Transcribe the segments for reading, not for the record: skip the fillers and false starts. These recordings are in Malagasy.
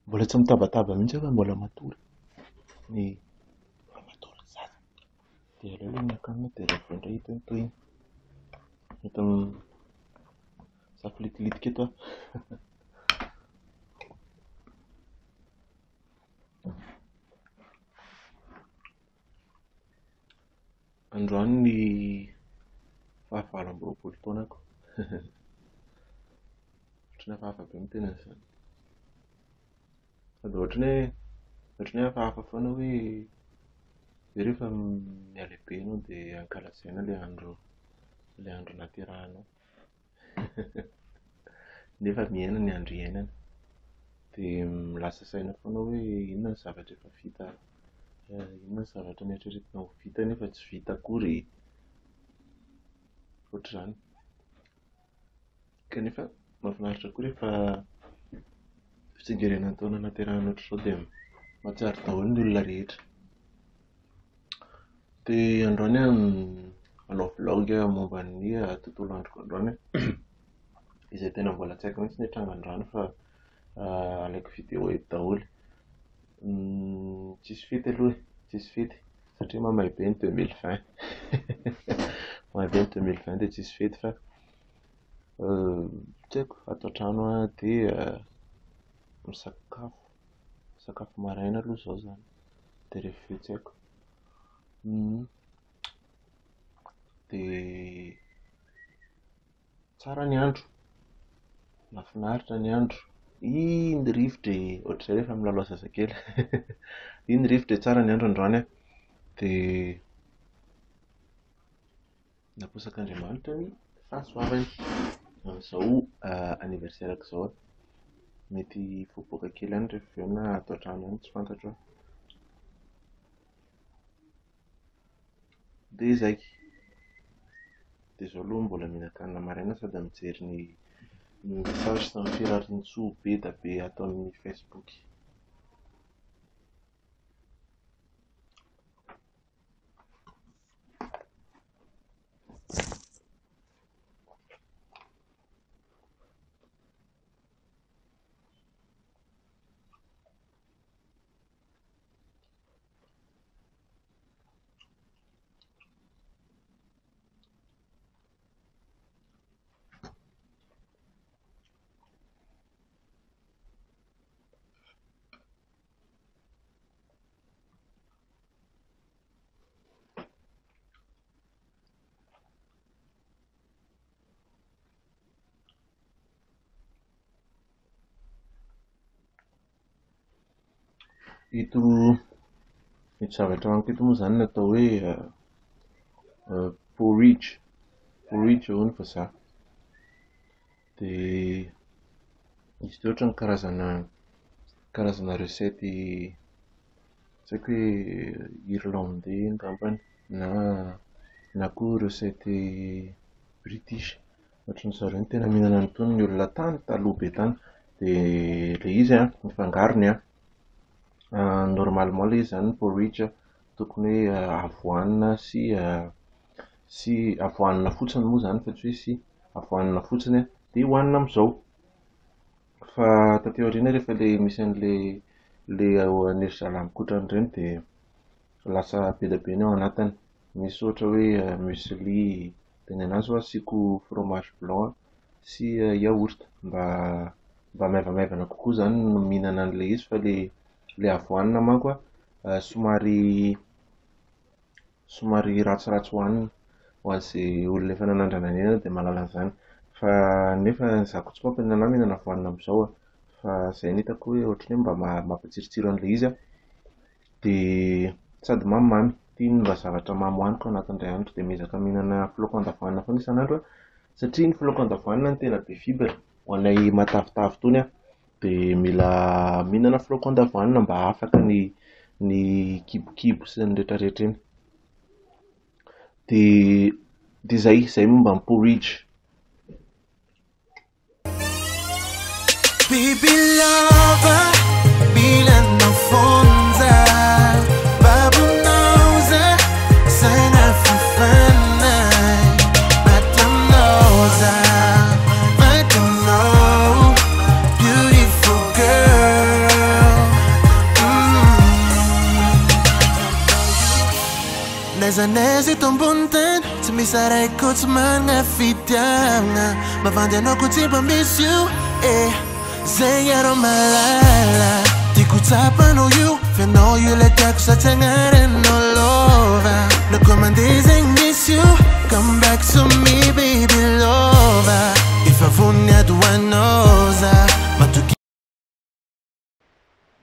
Mbola tsy mitabataba mihitsy fa mbola matory. Ny mbola matory zaza. Dia aleo ilay miakanina dia rehefa indray hita tohiny. Hita safilitilitika eto aho. Androany ny fahavalo amby roapolo taonako. Ohatrany hafahafa be ny tena izany. Sady ohatrany hoe hafahafa foana hoe dia rehefa mialehibe ianao dia ankalazaina ilay andro naterahanao. Nefa miaina ny andro iainana. Dia milasa saina foana hoe inona ny zavatra efa vita, inona ny zavatra nieritreretinao ho vita nefa tsy vita akory. Ohatr'izany. Kanefa mahafinaritra koa rehefa fitsingerenan'ny taona naterahana ohatr'izao dia mahatsiaro daholo ny olona rehetra. Dia androany hanao vlog momba ny tontolo androko androany, izay tena mbola tsy haiko mihitsy ny hatranga androany fa alaiko vidéo eto daholo. Tsisy fety aloha, tsisy fety satria mamay be ny 2020. Mamay be ny 2020 dia tsisy fety fa tsy haiko, ato an-trano dia misakafo maraina aloha izao zany. Dia rehefa veo tsy haiko. Dia tsara ny andro, mahafinaritra ny andro. Iny rivotra ohatr'izay rehefa milalao zazakely. Iny rivotra tsara ny andro androany. Dia naposak'Andriamanitra ny fahasoavany amin'izao anniversaire-ko izao. Mety voaboaka kely ihany rehefa avy eo na ato an-trano ihany tsy fantatro. Dia izay. Dia izao aloha mbola mihinan-kanina maraina sady mijery ny message sy ny firarian-tsoa be da be ato amin'ny Facebook. Ito zavatra amiko ito moa izany natao hoe porridge hono vazaha. Dia izy ity ohatra ny karazana recette tsy haiko hoe irlandais angambany na koa recette british. Ohatran'izareo no tena mihinana an'itony ny olona tany taloha be tany. Dia ilay izy ny fangarony normalement ilay izy zany ny porridge tokony hoe avoanina sy avoanina fotsiny moa zany fa tsy hoe sy avoanina fotsiny dia hoanina amin'izao. Fa taty aoriana rehefa misy an'ilay enerzala mikotrana dia lasa be da be ny ao anatiny. Misy ohatra hoe muesli, dia ny anazy asiako fromage blanc sy yaourt mba maivamaivana kokoa zany no mihinana an'ilay izy. Fa ilay avoanina manko somary ratsiratsy hoanina ho an'izay olona efa nanandrana ny aina dia mahalala an'izany. Fa nefa izaho tsy mampinana anahy mihinana avoanina amin'izao fa izay no hitako hoe ohatrany hoe mba mampatsirotsiro an'ilay izy dia sady mamimamy. Tiany mba zavatra mamy hoaniko anatin'iray andro dia miezaka mihinana flocon d'avoine foana isan'andro satria ny flocon d'avoine no tena be fibre. Ho anay matavitavy itony dia mila mihinana flocon d'avoine mba afaka ny kibokibo sy ny rehetrarehetra iny. Dia izay momba ny porridge. Baby lover, bilang nafunza babu nauza sana fufana matam nauza matam know beautiful girl Naizanaiza eto ambony tany tsy misy araiky tsy manana fitiavana mavandy anao ko tsy mba misy io zay arô malala tiako tsapanao io fianao io le tiako satria agnaranao lova loko mandeha zegny misy io come back to me baby lova efa voniny adohanao za matoky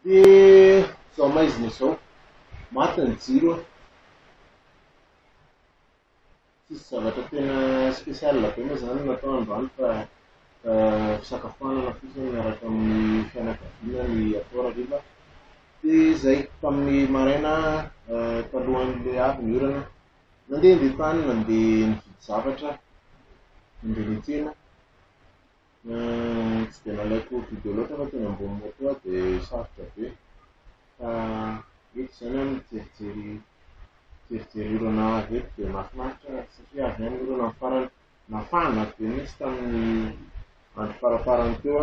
dia zao maizina izao maty ny jiro tsisy zavatra tena spesial be moa zany natao androany fa fisakafoanana fotsiny miaraka amin'ny fianakaviana ny atao hariva dia zay tamin'ny maraina talohan'le avy ny orana nandeha tany nandeha nividy zavatra nandeha nitsena tsy dia nalaiko video loatra fa tena ambony moto dia sarotra be fa eto zany a mijerijery orana avy eto dia mahafinaritra satria avy any orana amin'ny farany nafana be mihitsy tamin'ny andro faraparany teo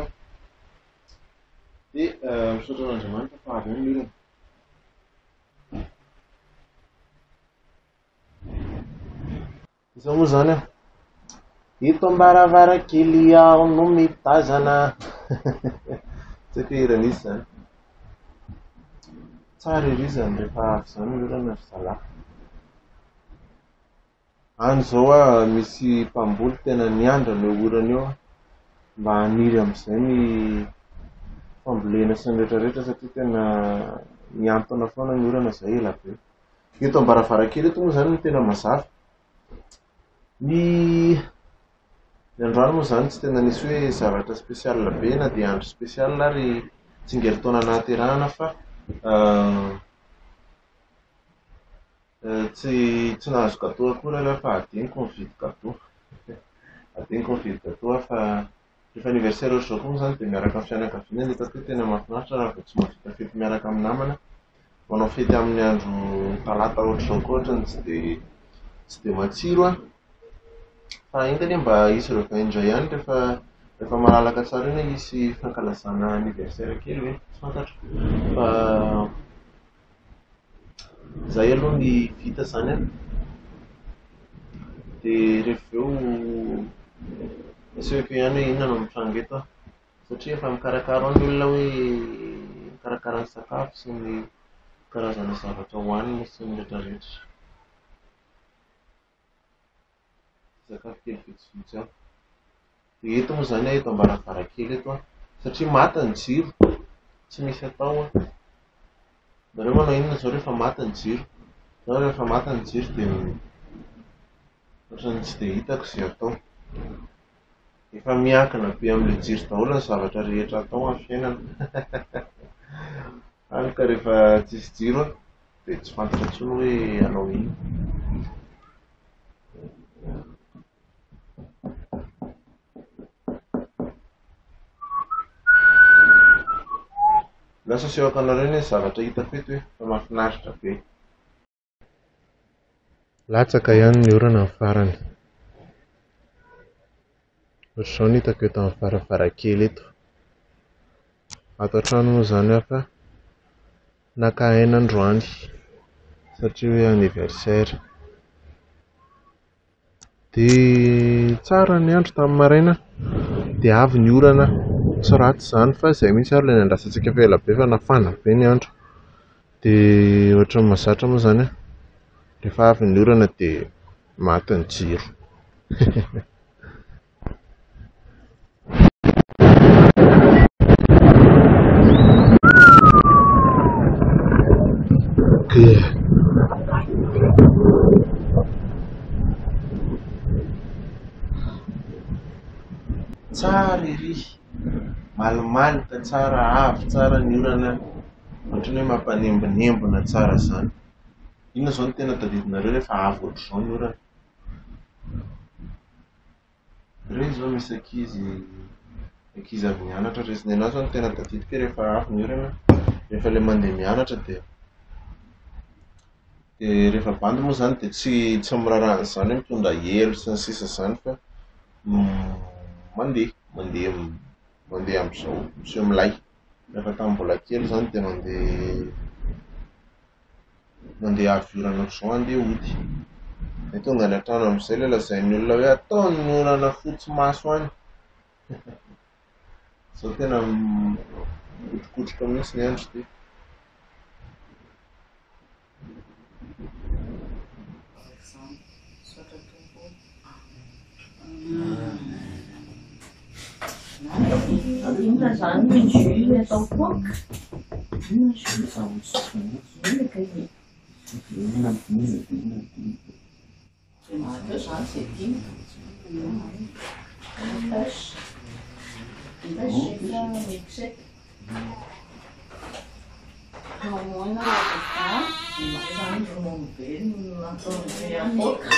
dia misaotra an'Andriamanitra fa avy any orana. Izao moa zany a ito ambaravarakely ao no mitazana tsy haiko hoe iran'izy zany tsara iry zany rehefa avy zany orana ry zalahy any zao a misy mpamboly tena niandra ny orana eo mba haniry amin'izay ny fambolena sy ny rehetrarehetra satria tena miantona foana ny orana zay ela be. Eto ambaravarakely eto moa zany no tena mazava ny androany moa zany tsy tena nisy hoe zavatra spesial be na dia andro spesial ary tsingeritaona nahaterahana fa tsy nahazo gâteau akory rehefa adiniko mividy gâteau adiniko mividy gâteau fa rehefa anniversaire ohatr'izao koa moa zany dia miaraka amin'ny fianakaviana ny tateo tena mahafinaritra raha vao tsy mahavita fety miaraka amin'ny namana manao fety amin'ny andro talata ohatr'izao koa ohatrany tsy dia matsiro a fa indany mba isy ireo indray ihany rehefa malalaka tsara iny isy fankalazana anniversaire kely hoe tsy fantatro fa zay aloha ny vita zany a dia rehefa eo asehoko ihany hoe inona no mitranga eto a satria efa mikarakara ao ny olona hoe mikarakara ny sakafo sy ny karazana zavatra hohanina sy ny rehetrarehetra sakafo kely vitsivitsy aho dia eto moa zany eto ambaravarakely eto a satria maty ny jiro tsy misy atao a nareo manao inona zao rehefa maty ny jiro zao rehefa maty ny jiro dia ohatrany tsy dia hitako izay atao efa miankina be amin'ilay jiro daholo ny zavatra rehetra atao amin'ny fiainana any ka rehefa tsisy jiro dia tsy fantatra intsony hoe hanao ino. Lasa asehoko anareo ny zavatra hitako eto hoe fa mahafinaritra be. Latsaka ihany ny orana amin'ny farany. Ohatr'izao ny hitako eto amin'ny varavarakely eto. Ato an-trano moa zany aho fa naka aina androany satria hoe anniversaire. Dia tsara ny andro tamin'ny maraina dia avy ny orana tsy ratsy zany fa izay mihitsy ary ilay nandrasantsika fa ela be fa nafana be ny andro dia ohatran'ny mahazatra moa zany a rehefa avy ny orana dia maty ny jiro. Tsara iry malimalika tsara avy tsara ny orana ohatrany hoe mampanembonembona tsara zany. Inona zao no tena tadidinareo rehefa avy ohatr'izao ny orana? Ireny zao misy ankizy avy mianatra resy anazy zao no tena tadidiko rehefa avy ny orana rehefa ilay mandeha mianatra dia rehefa bandy moa zany dia tsy mirarahana izany hoe mitondra elo sy ny sisa izany fa mandeha amin'izao miseho milay rehefa tamin'ny mbola kely zany dia mandeha mandeha avirana zao andeha hody. Ny tonga any an-trano amin'izay ilay lazain'ny olona hoe ataony ny orana fotsy maso any. Zao tena mikotrokotroka mihitsy ny andro ty. Inona zany ny jus atao toaka? Inona jus le cahier. Atao zany c'est dimy. Tâche. Tâche efa mixé. Mamoina la zany ronono be natao apoka.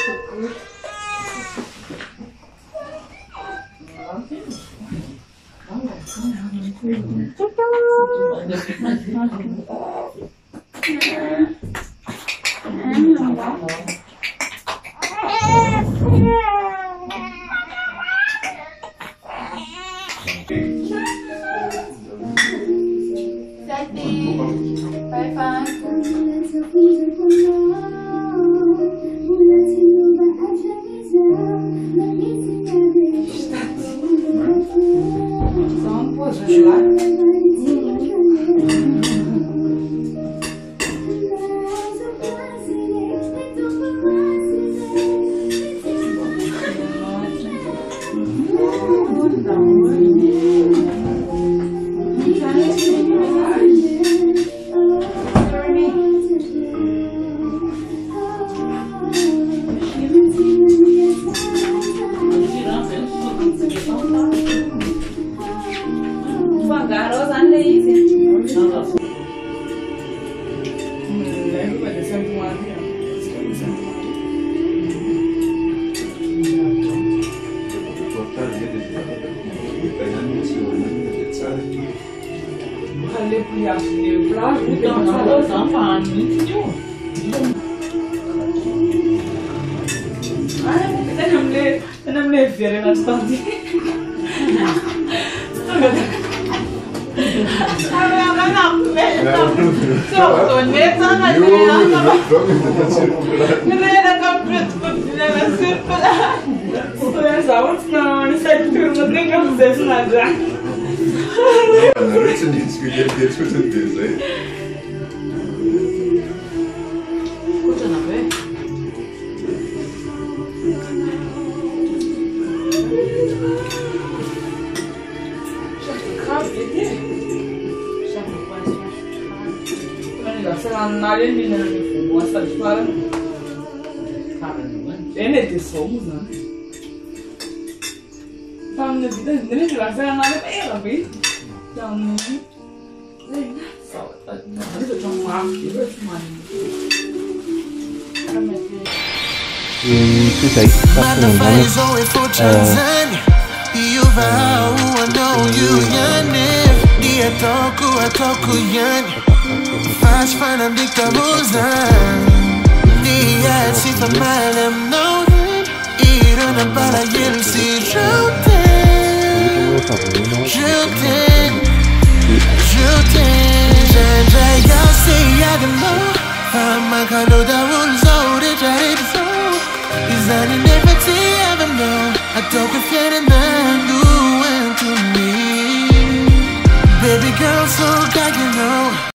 Faz fana de cabuza, dia se trabalham não irão para ele se juntem, já sei a galo, fama calo da unzo de jaiso, izani never see ever know, I don't confide in you and to me, baby girl so that you know.